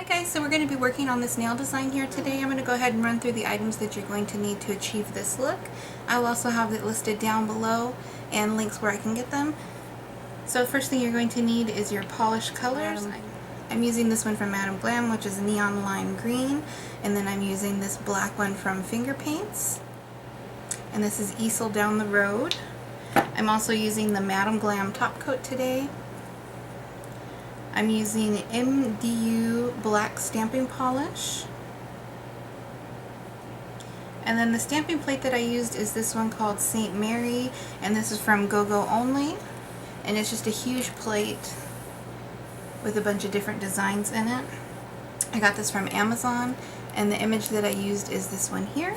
Hi guys, so we're going to be working on this nail design here today. I'm going to go ahead and run through the items that you're going to need to achieve this look. I will also have it listed down below and links where I can get them. So first thing you're going to need is your polish colors. I'm using this one from GLAM, which is neon lime green, and then I'm using this black one from Finger Paints, and this is Easel Down the Road. I'm also using the GLAM top coat today. I'm using MDU black stamping polish. And then the stamping plate that I used is this one called St. Mary, and this is from Go Only. And it's just a huge plate with a bunch of different designs in it. I got this from Amazon, and the image that I used is this one here.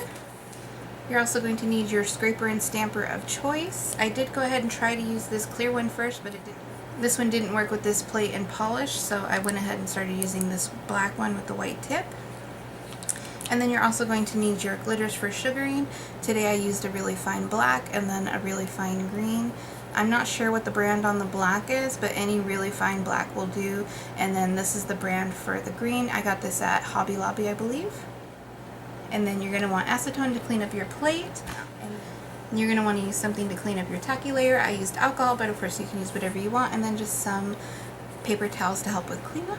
You're also going to need your scraper and stamper of choice. I did go ahead and try to use this clear one first, but it didn't. This one didn't work with this plate and polish, so I went ahead and started using this black one with the white tip. And then you're also going to need your glitters for sugaring. Today I used a really fine black and then a really fine green. I'm not sure what the brand on the black is, but any really fine black will do. And then this is the brand for the green. I got this at Hobby Lobby, I believe. And then you're going to want acetone to clean up your plate. And you're going to want to use something to clean up your tacky layer. I used alcohol, but of course you can use whatever you want. And then just some paper towels to help with cleanup.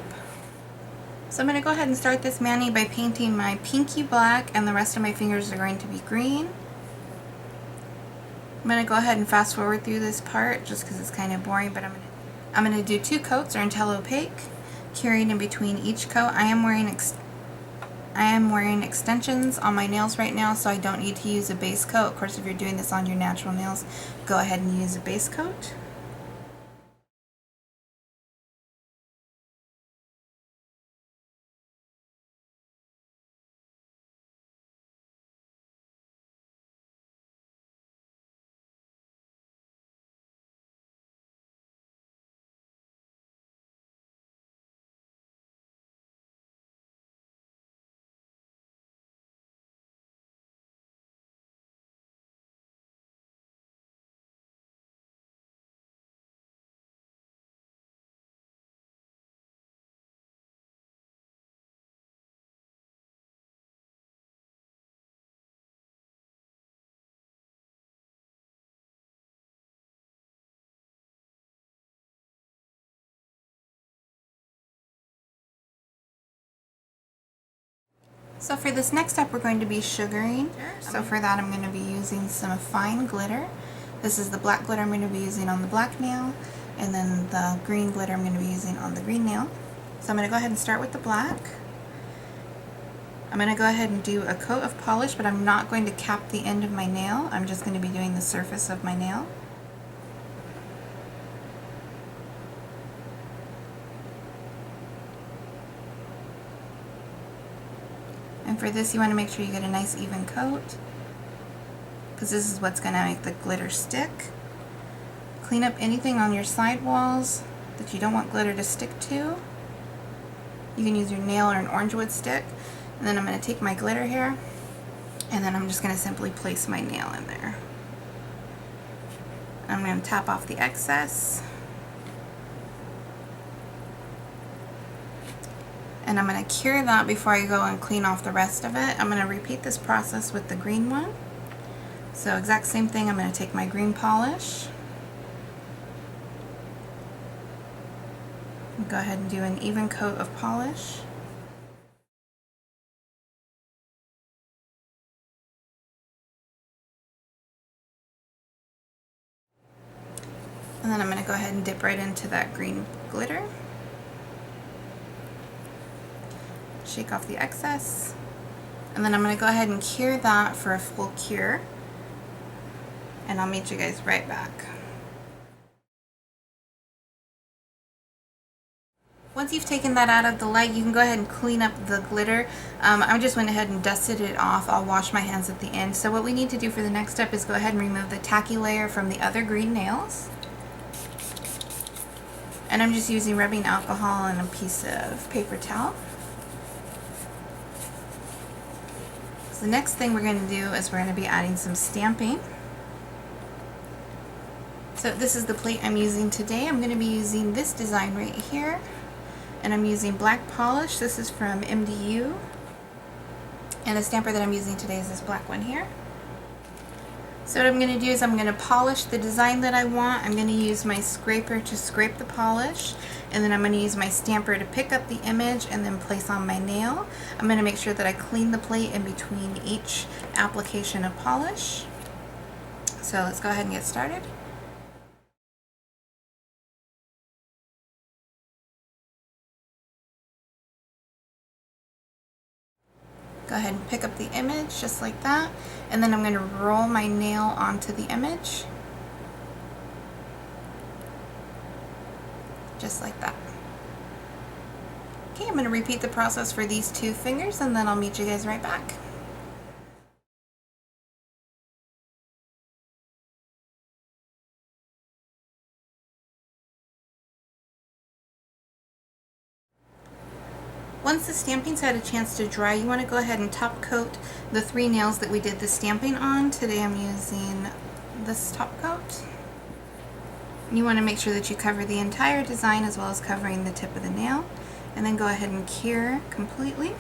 So I'm going to go ahead and start this mani by painting my pinky black, and the rest of my fingers are going to be green. I'm going to go ahead and fast forward through this part just because it's kind of boring, but I'm going to do 2 coats or until opaque, curing in between each coat. I am wearing extensions on my nails right now, so I don't need to use a base coat. Of course, if you're doing this on your natural nails, go ahead and use a base coat. So for this next step, we're going to be sugaring. So for that, I'm going to be using some fine glitter. This is the black glitter I'm going to be using on the black nail, and then the green glitter I'm going to be using on the green nail. So I'm going to go ahead and start with the black. I'm going to go ahead and do a coat of polish, but I'm not going to cap the end of my nail. I'm just going to be doing the surface of my nail. And for this, you want to make sure you get a nice even coat, because this is what's going to make the glitter stick. Clean up anything on your side walls that you don't want glitter to stick to. You can use your nail or an orange wood stick. And then I'm going to take my glitter here, and then I'm just going to simply place my nail in there. I'm going to tap off the excess. And I'm going to cure that before I go and clean off the rest of it. I'm going to repeat this process with the green one. So exact same thing, I'm going to take my green polish. Go ahead and do an even coat of polish. And then I'm going to go ahead and dip right into that green glitter. Shake off the excess, and then I'm going to go ahead and cure that for a full cure, and I'll meet you guys right back. Once you've taken that out of the light, you can go ahead and clean up the glitter. I just went ahead and dusted it off. I'll wash my hands at the end. So what we need to do for the next step is go ahead and remove the tacky layer from the other green nails. And I'm just using rubbing alcohol and a piece of paper towel. So the next thing we're going to do is we're going to be adding some stamping. So this is the plate I'm using today. I'm going to be using this design right here. and I'm using black polish. This is from MDU, and the stamper that I'm using today is this black one here. So what I'm going to do is I'm going to polish the design that I want. I'm going to use my scraper to scrape the polish, and then I'm going to use my stamper to pick up the image and then place on my nail. I'm going to make sure that I clean the plate in between each application of polish. So let's go ahead and get started. Go ahead and pick up the image just like that, and then I'm going to roll my nail onto the image just like that. Okay, I'm going to repeat the process for these two fingers, and then I'll meet you guys right back. Once the stamping's had a chance to dry, you want to go ahead and top coat the 3 nails that we did the stamping on. Today I'm using this top coat. You want to make sure that you cover the entire design as well as covering the tip of the nail, and then go ahead and cure completely.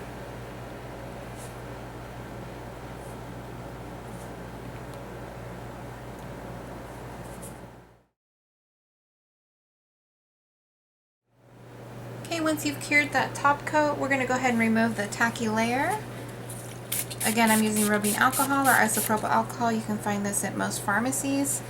Okay, once you've cured that top coat, we're going to go ahead and remove the tacky layer. Again, I'm using rubbing alcohol or isopropyl alcohol. You can find this at most pharmacies.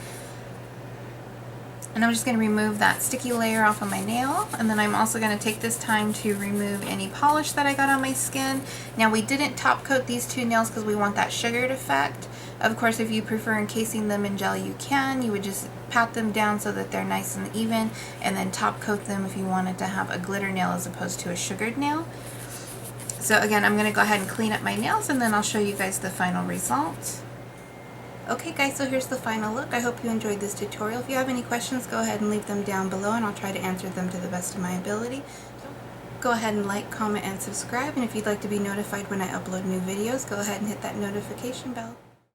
And I'm just going to remove that sticky layer off of my nail, and then I'm also going to take this time to remove any polish that I got on my skin. Now, we didn't top coat these 2 nails because we want that sugared effect. Of course, if you prefer encasing them in gel, you can. You would just pat them down so that they're nice and even, and then top coat them if you wanted to have a glitter nail as opposed to a sugared nail. So again, I'm going to go ahead and clean up my nails, and then I'll show you guys the final result. Okay guys, so here's the final look. I hope you enjoyed this tutorial. If you have any questions, go ahead and leave them down below, and I'll try to answer them to the best of my ability. Go ahead and like, comment, and subscribe, and if you'd like to be notified when I upload new videos, go ahead and hit that notification bell.